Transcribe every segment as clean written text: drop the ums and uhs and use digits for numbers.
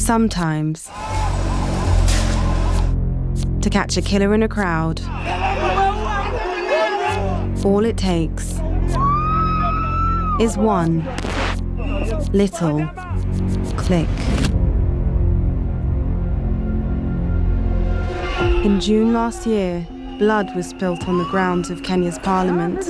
Sometimes, to catch a killer in a crowd, all it takes is one little click. In June last year, blood was spilt on the grounds of Kenya's parliament.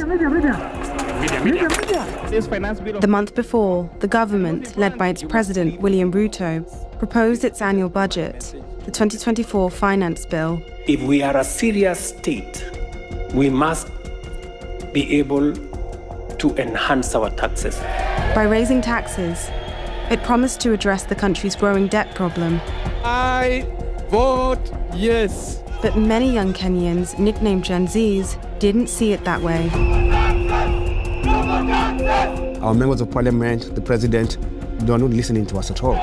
The month before, the government, led by its president, William Ruto, proposed its annual budget, the 2024 finance bill. If we are a serious state, we must be able to enhance our taxes. By raising taxes, it promised to address the country's growing debt problem. I vote yes. But many young Kenyans, nicknamed Gen Zs, didn't see it that way. Our members of parliament, the president, they are not listening to us at all.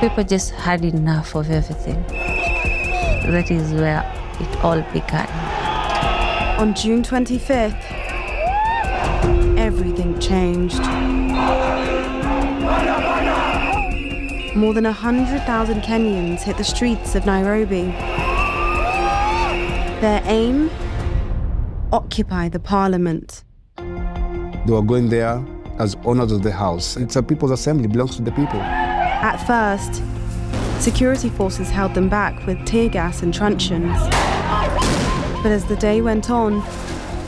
People just had enough of everything. That is where it all began. On June 25th, everything changed. More than 100,000 Kenyans hit the streets of Nairobi. Their aim? Occupy the parliament. They were going there as owners of the house. It's a people's assembly, belongs to the people. At first, security forces held them back with tear gas and truncheons. But as the day went on,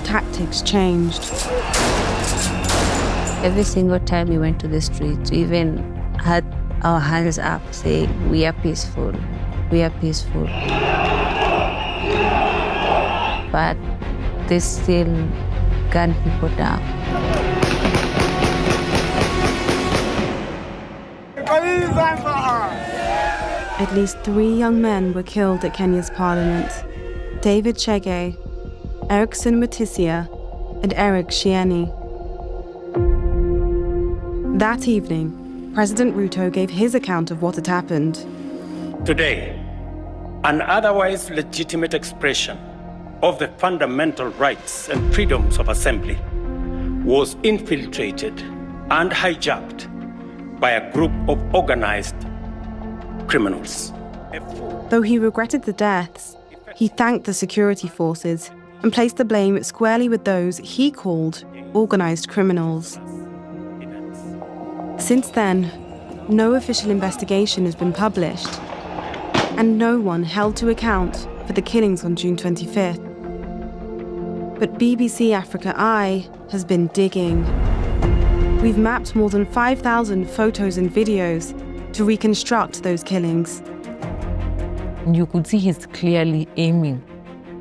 tactics changed. Every single time we went to the streets, we even had our hands up saying, "We are peaceful, we are peaceful." But they still gun people down. At least 3 young men were killed at Kenya's parliament: David Chege, Erickson Mutisia, and Eric Shieni. That evening, President Ruto gave his account of what had happened. Today, an otherwise legitimate expression of the fundamental rights and freedoms of assembly was infiltrated and hijacked by a group of organized criminals. Though he regretted the deaths, he thanked the security forces and placed the blame squarely with those he called organized criminals. Since then, no official investigation has been published, and no one held to account for the killings on June 25th. But BBC Africa Eye has been digging. We've mapped more than 5,000 photos and videos to reconstruct those killings. You could see he's clearly aiming,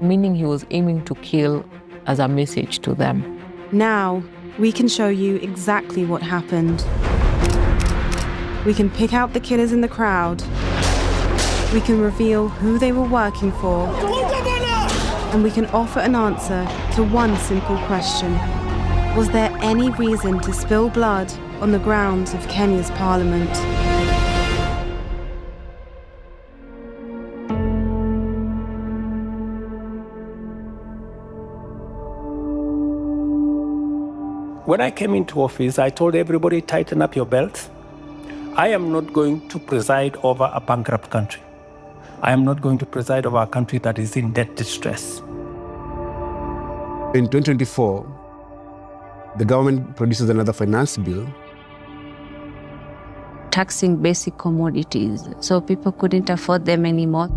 meaning he was aiming to kill as a message to them. Now, we can show you exactly what happened. We can pick out the killers in the crowd. We can reveal who they were working for. And we can offer an answer to one simple question. Was there any reason to spill blood on the grounds of Kenya's parliament? When I came into office, I told everybody, tighten up your belts. I am not going to preside over a bankrupt country. I am not going to preside over a country that is in debt distress. In 2024, the government produces another finance bill. Taxing basic commodities, so people couldn't afford them anymore.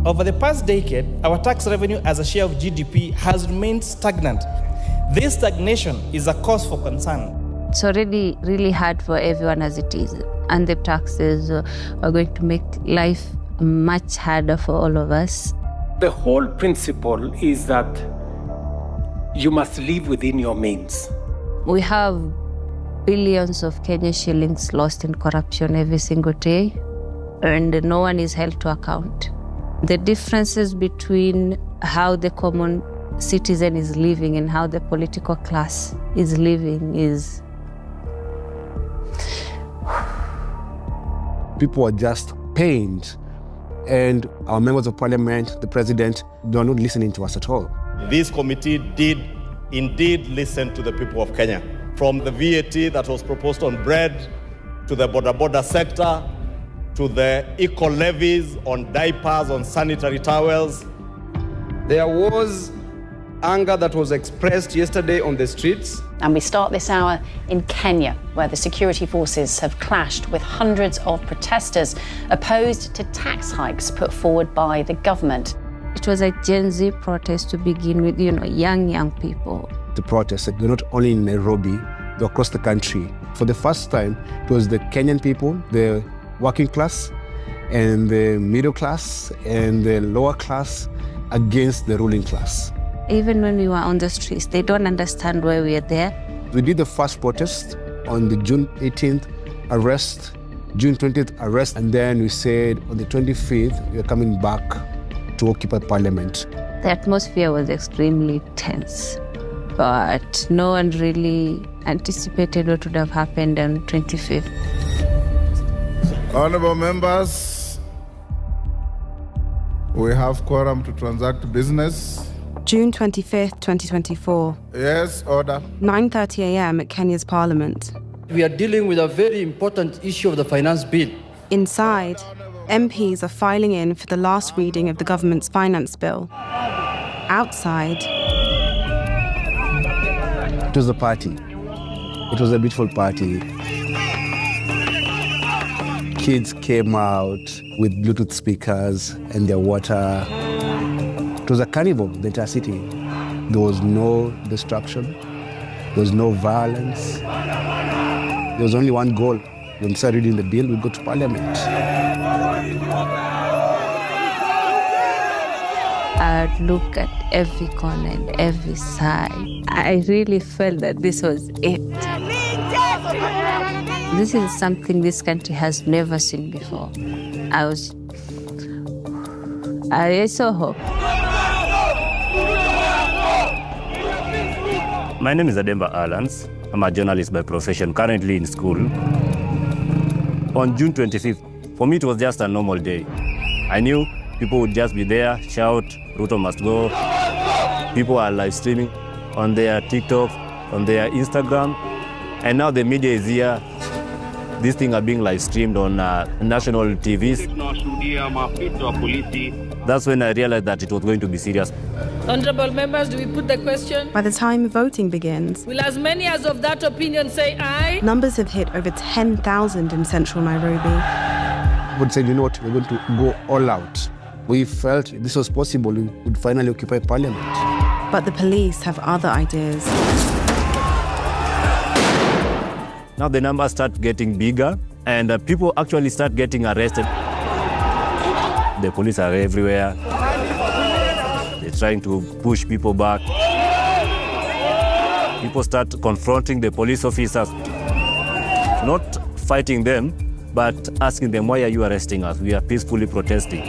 Over the past decade, our tax revenue as a share of GDP has remained stagnant. This stagnation is a cause for concern. It's already really hard for everyone as it is, and the taxes are going to make life much harder for all of us. The whole principle is that you must live within your means. We have billions of Kenyan shillings lost in corruption every single day, and no one is held to account. The differences between how the common citizen is living and how the political class is living is... People are just pained, and our members of parliament, the president, they are not listening to us at all. This committee did indeed listen to the people of Kenya. From the VAT that was proposed on bread, to the border sector, to the eco levies on diapers, on sanitary towels. There was anger that was expressed yesterday on the streets. And we start this hour in Kenya, where the security forces have clashed with hundreds of protesters opposed to tax hikes put forward by the government. It was a Gen Z protest to begin with, young people. The protests, they're not only in Nairobi, they're across the country. For the first time, it was the Kenyan people, the working class, and the middle class, and the lower class against the ruling class. Even when we were on the streets, they don't understand why we are there. We did the first protest on the June 18th arrest, June 20th arrest, and then we said on the 25th, we are coming back to occupy Parliament. The atmosphere was extremely tense, but no one really anticipated what would have happened on 25th. Honorable members, we have quorum to transact business. June 25th, 2024. Yes, order. 9:30 a.m. at Kenya's Parliament. We are dealing with a very important issue of the finance bill. Inside, MPs are filing in for the last reading of the government's finance bill. Outside, it was a party. It was a beautiful party. Kids came out with Bluetooth speakers and their water. It was a carnival, the entire city. There was no destruction. There was no violence. There was only one goal. When we started reading the bill, we go to Parliament. I'd look at every corner and every side. I really felt that this was it. This is something this country has never seen before. I saw hope. My name is Ademba Alans. I'm a journalist by profession, currently in school. On June 25th, for me it was just a normal day. I knew people would just be there, shout, Ruto must go. People are live streaming on their TikTok, on their Instagram. And now the media is here. These things are being live streamed on national TVs. That's when I realized that it was going to be serious. Honorable members, do we put the question? By the time voting begins, will as many as of that opinion say aye? Numbers have hit over 10,000 in central Nairobi. But said, you know what, we're going to go all out. We felt this was possible, we would finally occupy Parliament. But the police have other ideas. Now the numbers start getting bigger and people actually start getting arrested. The police are everywhere. They're trying to push people back. People start confronting the police officers, not fighting them, but asking them, why are you arresting us? We are peacefully protesting.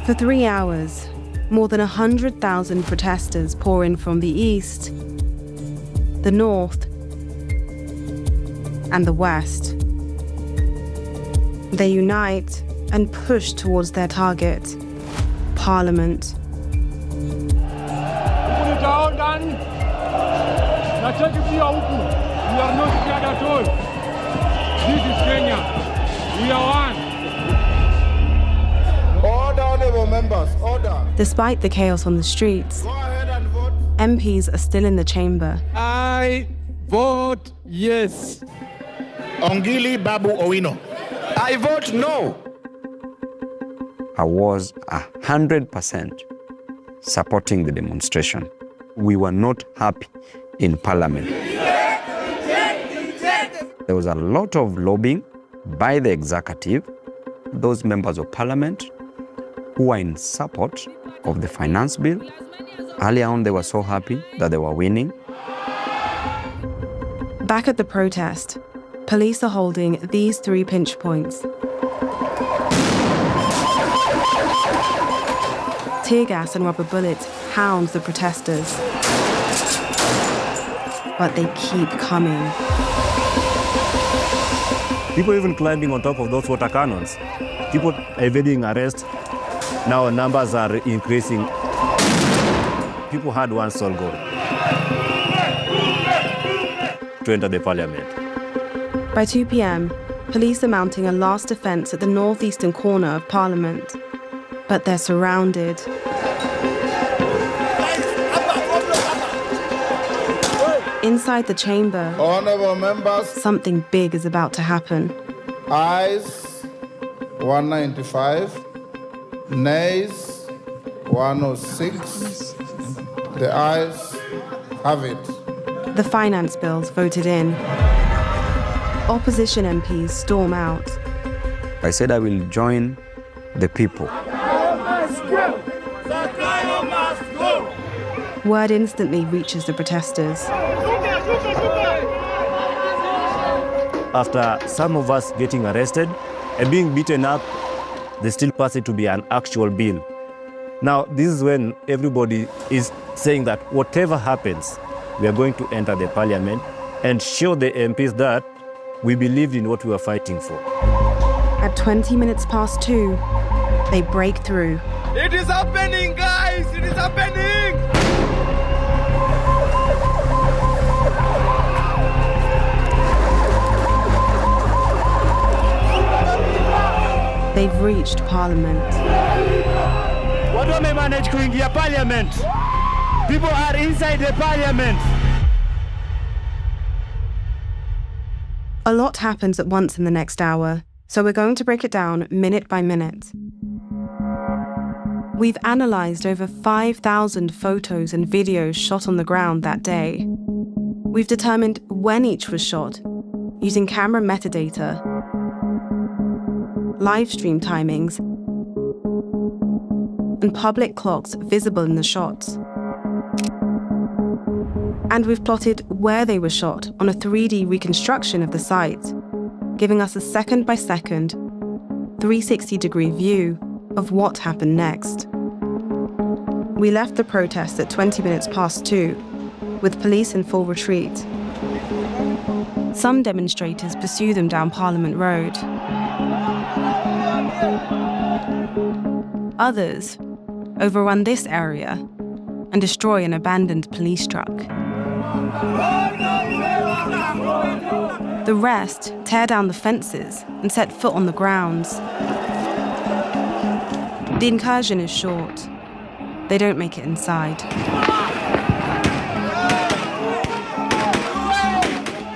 For 3 hours, more than 100,000 protesters pour in from the east, the north, and the west. They unite and push towards their target, Parliament. We are not scared at all. This is Kenya. We are one. Order, honorable members, order. Despite the chaos on the streets, MPs are still in the chamber. I vote yes. Ongili Babu Owino. I vote no. I was 100% supporting the demonstration. We were not happy in Parliament. There was a lot of lobbying by the executive, those members of Parliament who were in support of the finance bill. Earlier on, they were so happy that they were winning. Back at the protest, police are holding these 3 pinch points. Tear gas and rubber bullets hound the protesters. But they keep coming. People even climbing on top of those water cannons. People evading arrest. Now numbers are increasing. People had one sole goal: to enter the Parliament. By 2 p.m, police are mounting a last defence at the northeastern corner of Parliament. But they're surrounded. Inside the chamber, Honorable members, something big is about to happen. ayes 195, nays 106. The ayes have it. The finance bills voted in. Opposition MPs storm out. I said I will join the people. Word instantly reaches the protesters. After some of us getting arrested and being beaten up, they still pass it to be an actual bill. Now, this is when everybody is saying that whatever happens, we are going to enter the parliament and show the MPs that we believed in what we were fighting for. At 20 minutes past 2, they break through. It is happening, guys! It is happening! They've reached Parliament. Watu wamemanage kuingia parliament. People are inside the parliament. A lot happens at once in the next hour, so we're going to break it down minute by minute. We've analysed over 5,000 photos and videos shot on the ground that day. We've determined when each was shot, using camera metadata, live stream timings, and public clocks visible in the shots. And we've plotted where they were shot on a 3D reconstruction of the site, giving us a second-by-second, 360-degree view of what happened next. We left the protests at 20 minutes past 2, with police in full retreat. Some demonstrators pursue them down Parliament Road. Others overrun this area and destroy an abandoned police truck. The rest tear down the fences and set foot on the grounds. The incursion is short. They don't make it inside.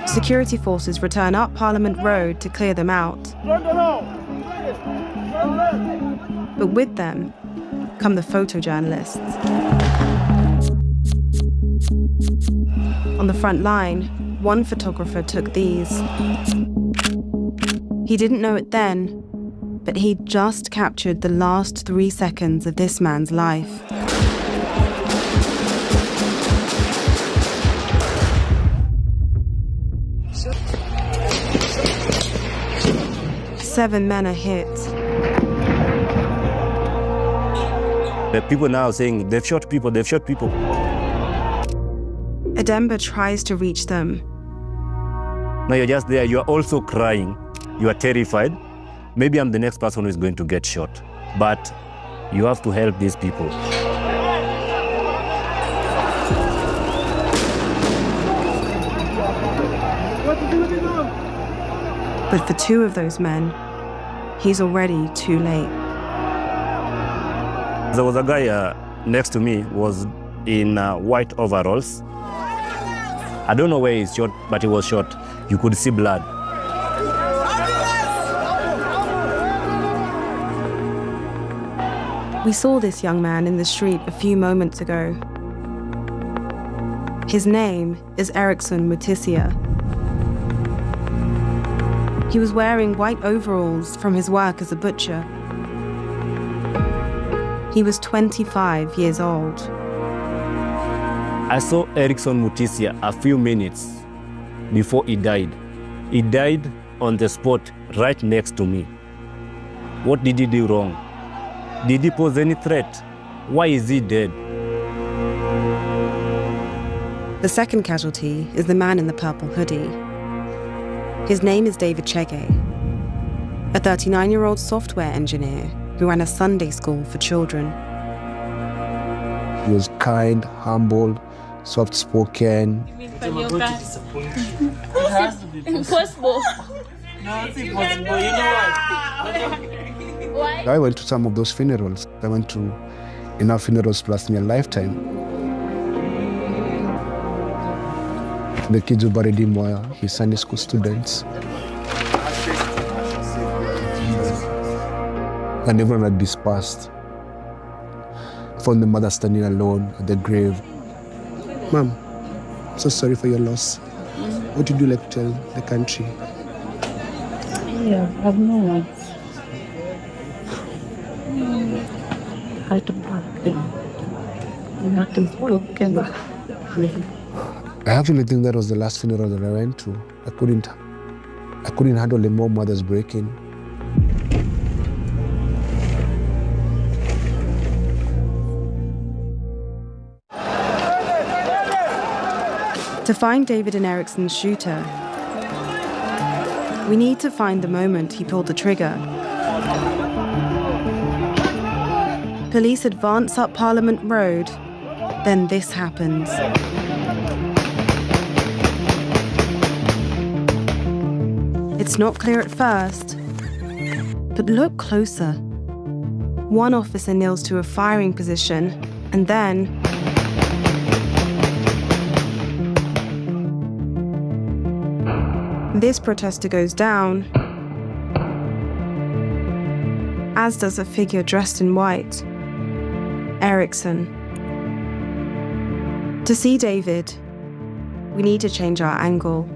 Security forces return up Parliament Road to clear them out. But with them come the photojournalists. On the front line, one photographer took these. He didn't know it then, but he'd just captured the last 3 seconds of this man's life. Seven men are hit. The people now saying, they've shot people, they've shot people. Edemba tries to reach them. Now you're just there, you're also crying, you are terrified. Maybe I'm the next person who is going to get shot, but you have to help these people. But for 2 of those men, he's already too late. There was a guy next to me, was in white overalls. I don't know where he's shot, but he was shot. You could see blood. We saw this young man in the street a few moments ago. His name is Erickson Mutisia. He was wearing white overalls from his work as a butcher. He was 25 years old. I saw Erickson Mutisia a few minutes before he died. He died on the spot right next to me. What did he do wrong? Did he pose any threat? Why is he dead? The second casualty is the man in the purple hoodie. His name is David Chege, a 39-year-old software engineer who ran a Sunday school for children. He was kind, humble, soft-spoken. Impossible. I went to some of those funerals. I went to enough funerals to last me a lifetime. The kids who buried him were his Sunday school students. And everyone had dispersed. I found the mother standing alone at the grave. Mom, I'm so sorry for your loss. What did you like to tell the country? Yeah, I have no words. Heartbroken. Heartbroken. I actually think that was the last funeral that I went to. I couldn't handle the more mothers breaking. To find David and Ericsson's shooter, we need to find the moment he pulled the trigger. Police advance up Parliament Road, then this happens. It's not clear at first, but look closer. One officer kneels to a firing position, and then this protester goes down, as does a figure dressed in white, Ericsson. To see David, we need to change our angle.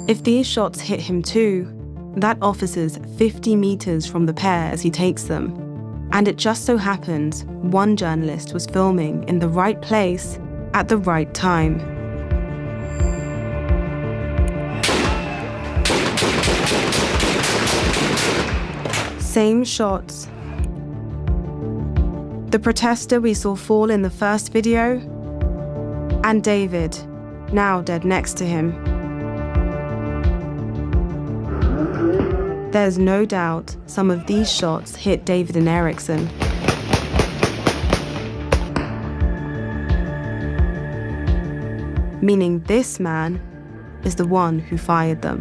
If these shots hit him too, that officer's 50 meters from the pair as he takes them. And it just so happens one journalist was filming in the right place at the right time. Same shots. The protester we saw fall in the first video, and David, now dead next to him. There's no doubt some of these shots hit David and Ericsson. Meaning this man is the one who fired them.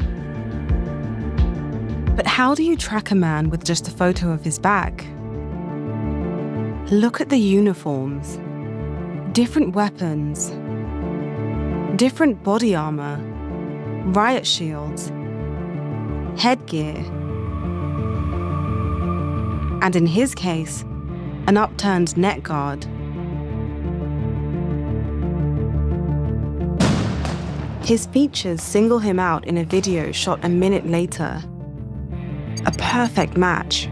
But how do you track a man with just a photo of his back? Look at the uniforms. Different weapons. Different body armor. Riot shields. Headgear. And in his case, an upturned neck guard. His features single him out in a video shot a minute later. A perfect match.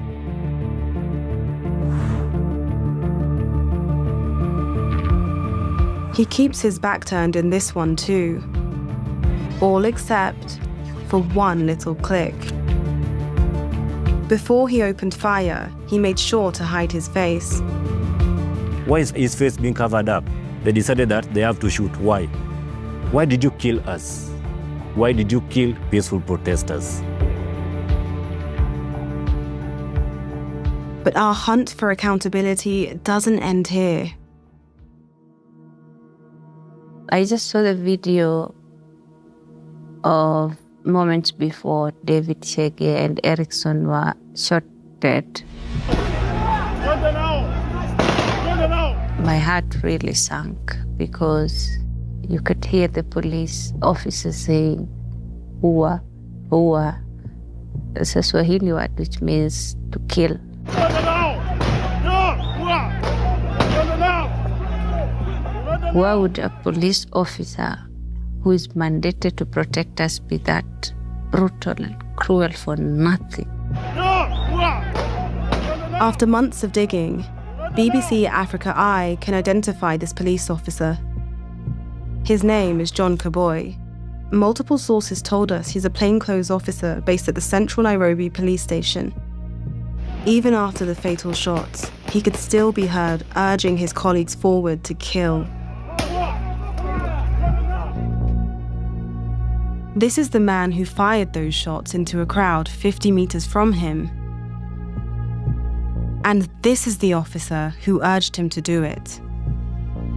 He keeps his back turned in this one too. All except for one little click. Before he opened fire, he made sure to hide his face. Why is his face being covered up? They decided that they have to shoot. Why? Why did you kill us? Why did you kill peaceful protesters? But our hunt for accountability doesn't end here. I just saw the video of moments before David Chege and Ericsson were shot dead. My heart really sank because you could hear the police officers saying, "Hua, hua." It's a Swahili word which means to kill. Why would a police officer who is mandated to protect us be that brutal and cruel for nothing? After months of digging, BBC Africa Eye can identify this police officer. His name is John Kaboi. Multiple sources told us he's a plainclothes officer based at the Central Nairobi police station. Even after the fatal shots, he could still be heard urging his colleagues forward to kill. This is the man who fired those shots into a crowd 50 meters from him. And this is the officer who urged him to do it.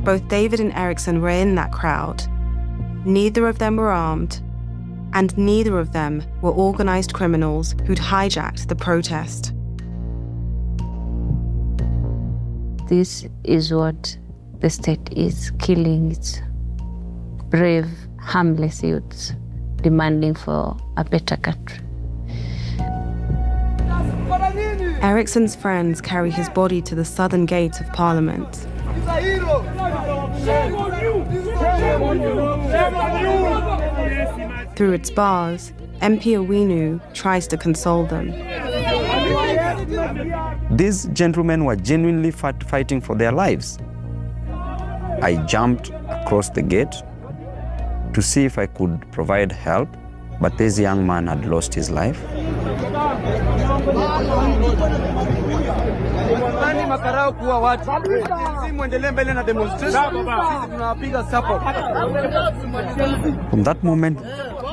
Both David and Eriksson were in that crowd. Neither of them were armed, and neither of them were organized criminals who'd hijacked the protest. This is what the state is, killing its brave, harmless youths, demanding for a better country. Eriksson's friends carry his body to the southern gate of Parliament. Through its bars, MP Owinu tries to console them. These gentlemen were genuinely fighting for their lives. I jumped across the gate to see if I could provide help, but this young man had lost his life. From that moment,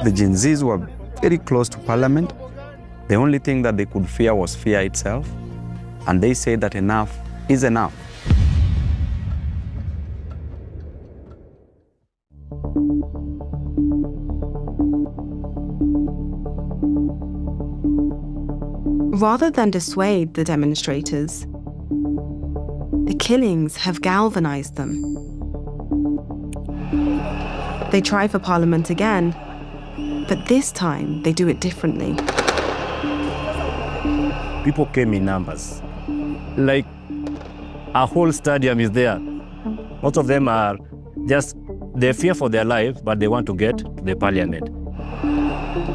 the Gen Zs were very close to Parliament. The only thing that they could fear was fear itself. And they say that enough is enough. Rather than dissuade the demonstrators, the killings have galvanized them. They try for Parliament again, but this time they do it differently. People came in numbers. Like, a whole stadium is there. Most of them are just, they fear for their life, but they want to get to the Parliament.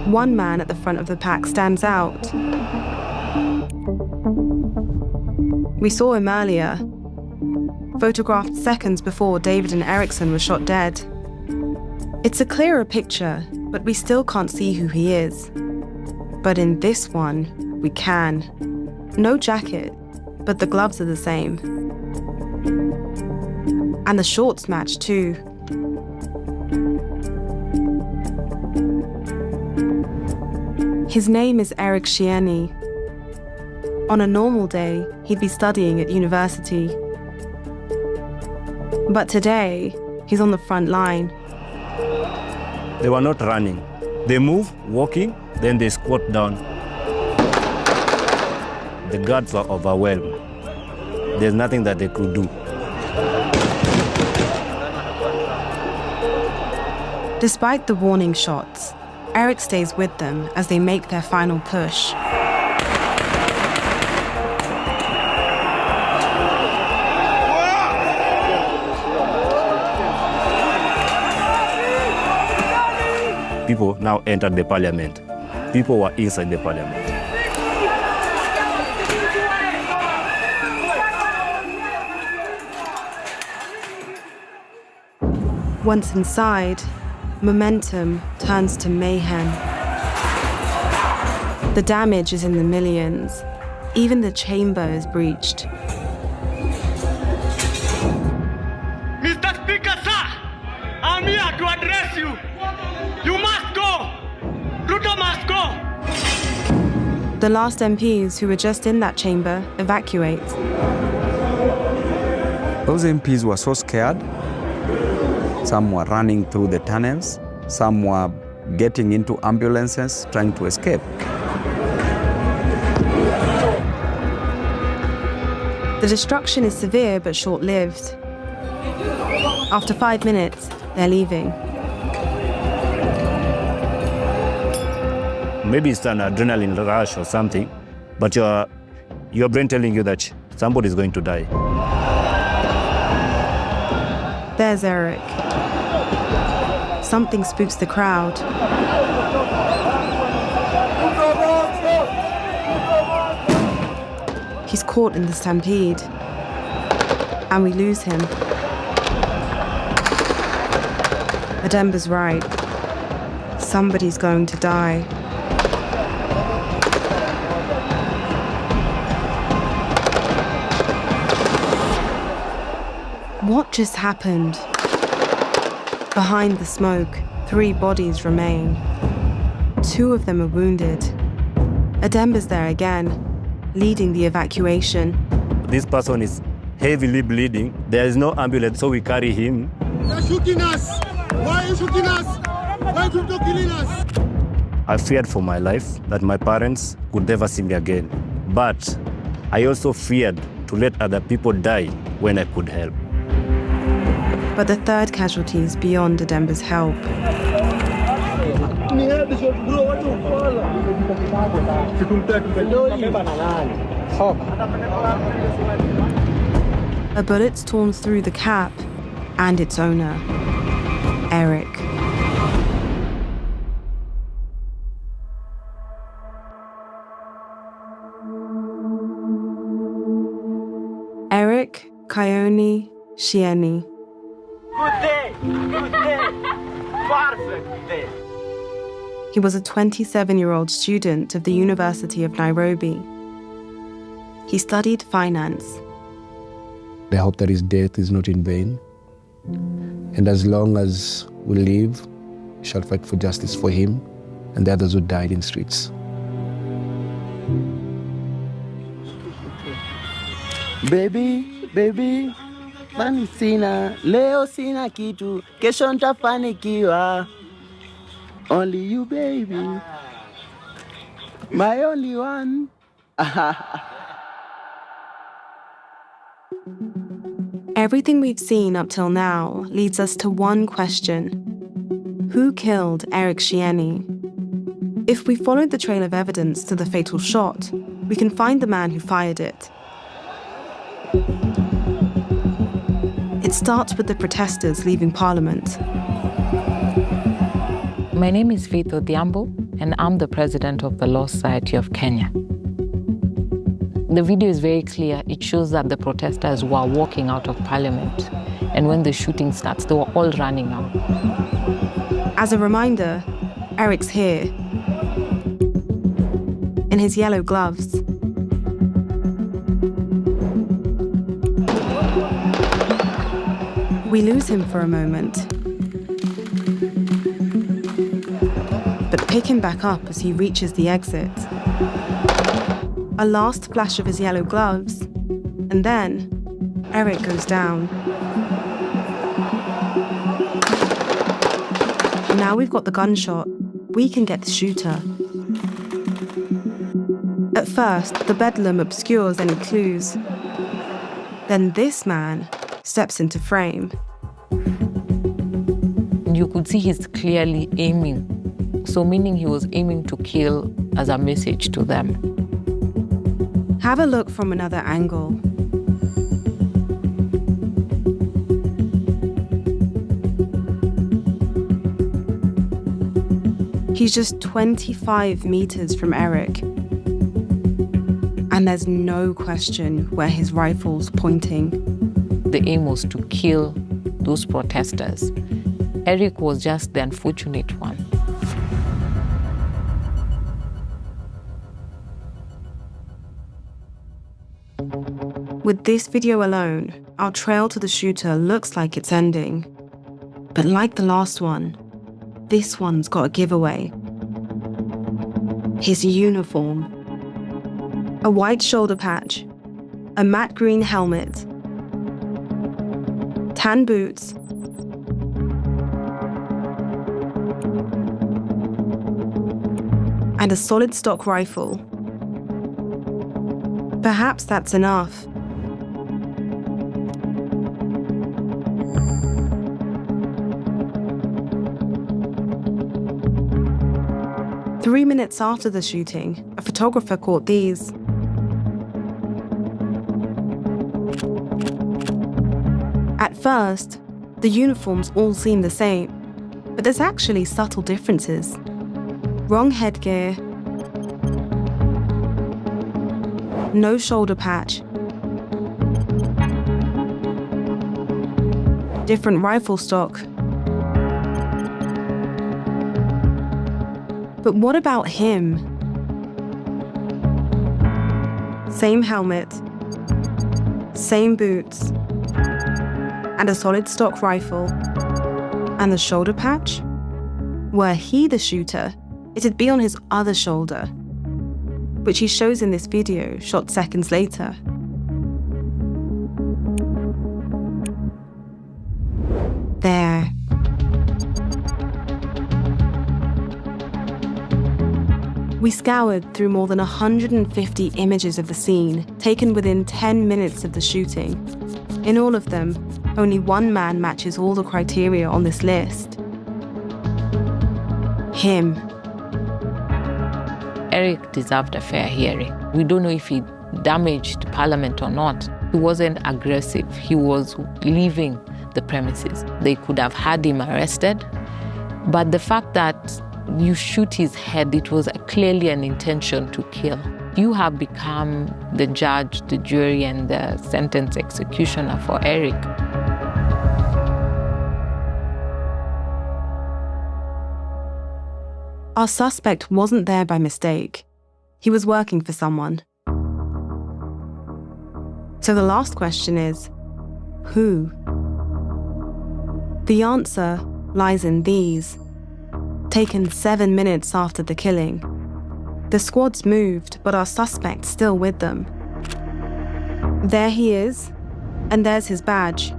One man at the front of the pack stands out. We saw him earlier, photographed seconds before David and Eriksson were shot dead. It's a clearer picture, but we still can't see who he is. But in this one, we can. No jacket, but the gloves are the same. And the shorts match too. His name is Eric Shieni. On a normal day, he'd be studying at university. But today, he's on the front line. They were not running. They move, walking, then they squat down. The guards were overwhelmed. There's nothing that they could do. Despite the warning shots, Eric stays with them as they make their final push. People now entered the Parliament. People were inside the Parliament. Once inside, momentum turns to mayhem. The damage is in the millions. Even the chamber is breached. Mr. Speaker, sir, I'm here to address you. You must go. Ruto must go. The last MPs who were just in that chamber evacuate. Those MPs were so scared. Some were running through the tunnels. Some were getting into ambulances, trying to escape. The destruction is severe but short-lived. After 5 minutes, they're leaving. Maybe it's an adrenaline rush or something, but your brain telling you that somebody is going to die. There's Eric. Something spooks the crowd. He's caught in the stampede. And we lose him. Ademba's right. Somebody's going to die. What just happened? Behind the smoke, 3 bodies remain. 2 of them are wounded. Ademba's there again, leading the evacuation. This person is heavily bleeding. There is no ambulance, so we carry him. They're shooting us. Why are you shooting us? Why are you killing us? I feared for my life that my parents could never see me again. But I also feared to let other people die when I could help. But the third casualty is beyond Ademba's help. A bullet's torn through the cap and its owner, Eric. Eric Kayoni Shieni. Good day! Good day! Perfect day! He was a 27-year-old student of the University of Nairobi. He studied finance. I hope that his death is not in vain. And as long as we live, we shall fight for justice for him and the others who died in streets. Baby, mani sina, leo sina kitu, kesho nitafanikiwa. Only you, baby, my only one. Everything we've seen up till now leads us to one question. Who killed Eric Shieni? If we followed the trail of evidence to the fatal shot, we can find the man who fired it. It starts with the protesters leaving Parliament. My name is Faith Odhiambo, and I'm the president of the Law Society of Kenya. The video is very clear. It shows that the protesters were walking out of Parliament, and when the shooting starts, they were all running out. As a reminder, Eric's here, in his yellow gloves. We lose him for a moment, but pick him back up as he reaches the exit. A last flash of his yellow gloves, and then Eric goes down. Now we've got the gunshot, we can get the shooter. At first, the bedlam obscures any clues. Then this man steps into frame. You could see he's clearly aiming. So meaning he was aiming to kill as a message to them. Have a look from another angle. He's just 25 meters from Eric. And there's no question where his rifle's pointing. The aim was to kill those protesters. Eric was just the unfortunate one. With this video alone, our trail to the shooter looks like it's ending. But like the last one, this one's got a giveaway. His uniform. A white shoulder patch, a matte green helmet, tan boots, and a solid stock rifle. Perhaps that's enough. Three minutes after the shooting, a photographer caught these. At first, the uniforms all seem the same, but there's actually subtle differences. Wrong headgear, no shoulder patch, different rifle stock. But what about him? Same helmet, same boots, and a solid stock rifle. And the shoulder patch? Were he the shooter, it'd be on his other shoulder, which he shows in this video shot seconds later. We scoured through more than 150 images of the scene, taken within 10 minutes of the shooting. In all of them, only one man matches all the criteria on this list. Him. Eric deserved a fair hearing. We don't know if he damaged Parliament or not. He wasn't aggressive. He was leaving the premises. They could have had him arrested, but the fact that you shoot his head, it was clearly an intention to kill. You have become the judge, the jury, and the sentence executioner for Eric. Our suspect wasn't there by mistake. He was working for someone. So the last question is, who? The answer lies in these. Taken 7 minutes after the killing. The squad's moved, but our suspect's still with them. There he is, and there's his badge.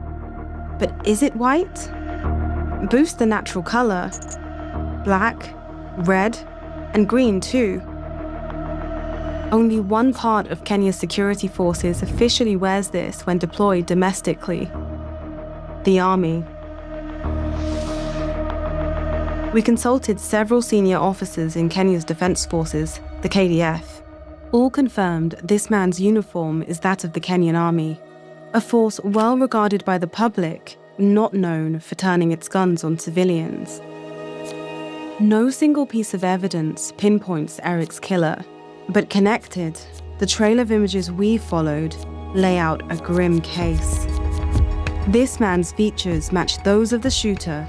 But is it white? Boost the natural color. Black, red, and green too. Only one part of Kenya's security forces officially wears this when deployed domestically: the army. We consulted several senior officers in Kenya's defense forces, the KDF. All confirmed this man's uniform is that of the Kenyan army, a force well regarded by the public, not known for turning its guns on civilians. No single piece of evidence pinpoints Eric's killer, but connected, the trail of images we followed lay out a grim case. This man's features match those of the shooter.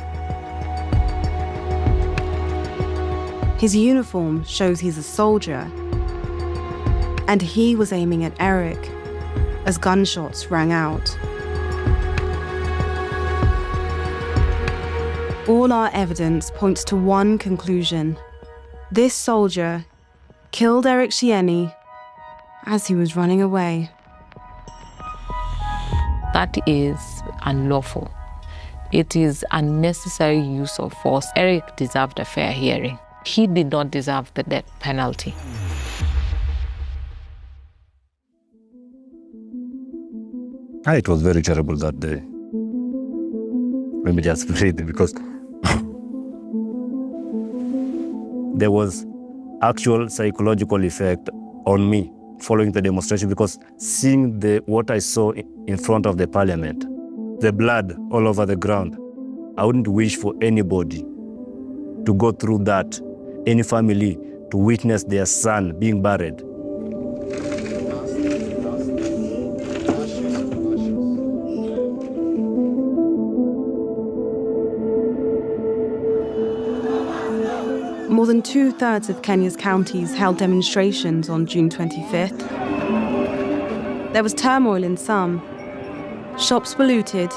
His uniform shows he's a soldier, and he was aiming at Eric as gunshots rang out. All our evidence points to one conclusion. This soldier killed Eric Shieni as he was running away. That is unlawful. It is unnecessary use of force. Eric deserved a fair hearing. He did not deserve the death penalty. It was very terrible that day. Let me just breathe, because there was actual psychological effect on me following the demonstration, because seeing what I saw in front of the parliament, the blood all over the ground, I wouldn't wish for anybody to go through that, any family to witness their son being buried. More than 2/3 of Kenya's counties held demonstrations on June 25th. There was turmoil in some. Shops were looted,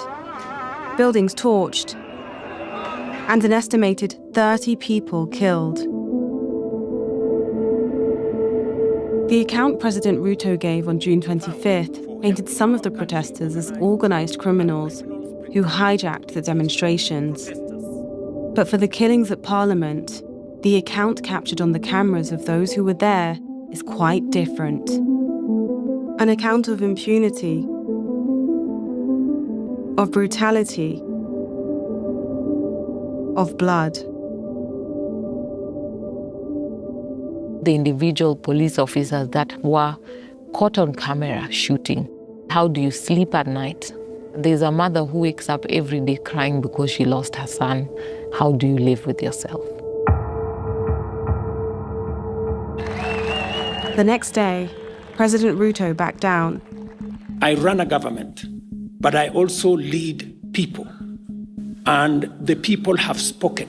buildings torched, and an estimated 30 people killed. The account President Ruto gave on June 25th painted some of the protesters as organized criminals who hijacked the demonstrations. But for the killings at Parliament, the account captured on the cameras of those who were there is quite different. An account of impunity, of brutality, of blood. The individual police officers that were caught on camera shooting. How do you sleep at night? There's a mother who wakes up every day crying because she lost her son. How do you live with yourself? The next day, President Ruto backed down. I run a government, but I also lead people. And the people have spoken.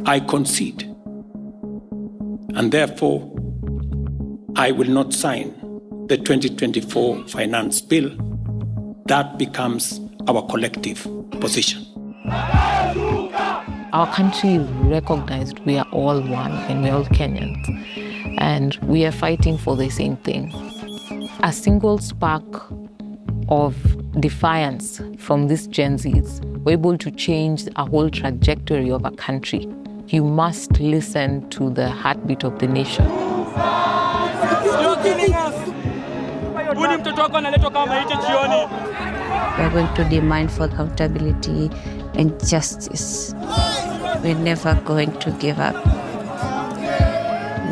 I concede. And therefore, I will not sign the 2024 finance bill. That becomes our collective position. Our country is recognized. We are all one and we're all Kenyans. And we are fighting for the same thing. A single spark of defiance from these Gen Zs were able to change a whole trajectory of a country. You must listen to the heartbeat of the nation. You're killing us. We're going to demand for accountability and justice. We're never going to give up.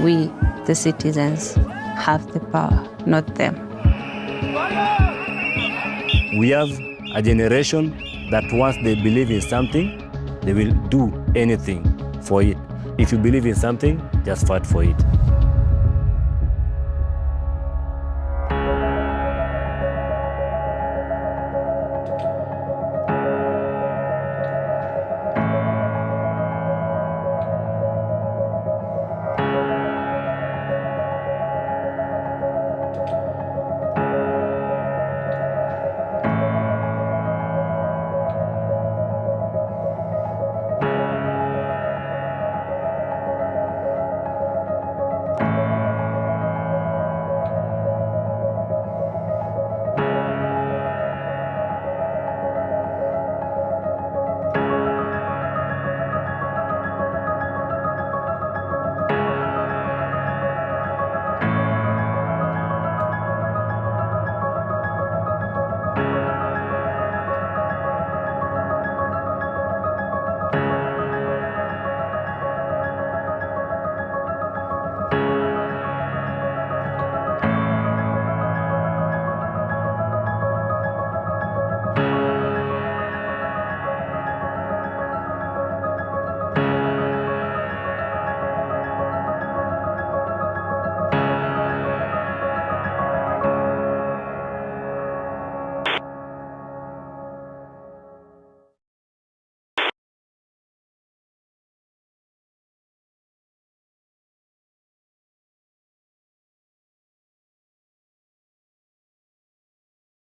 We, the citizens, have the power, not them. We have a generation that once they believe in something, they will do anything for it. If you believe in something, just fight for it.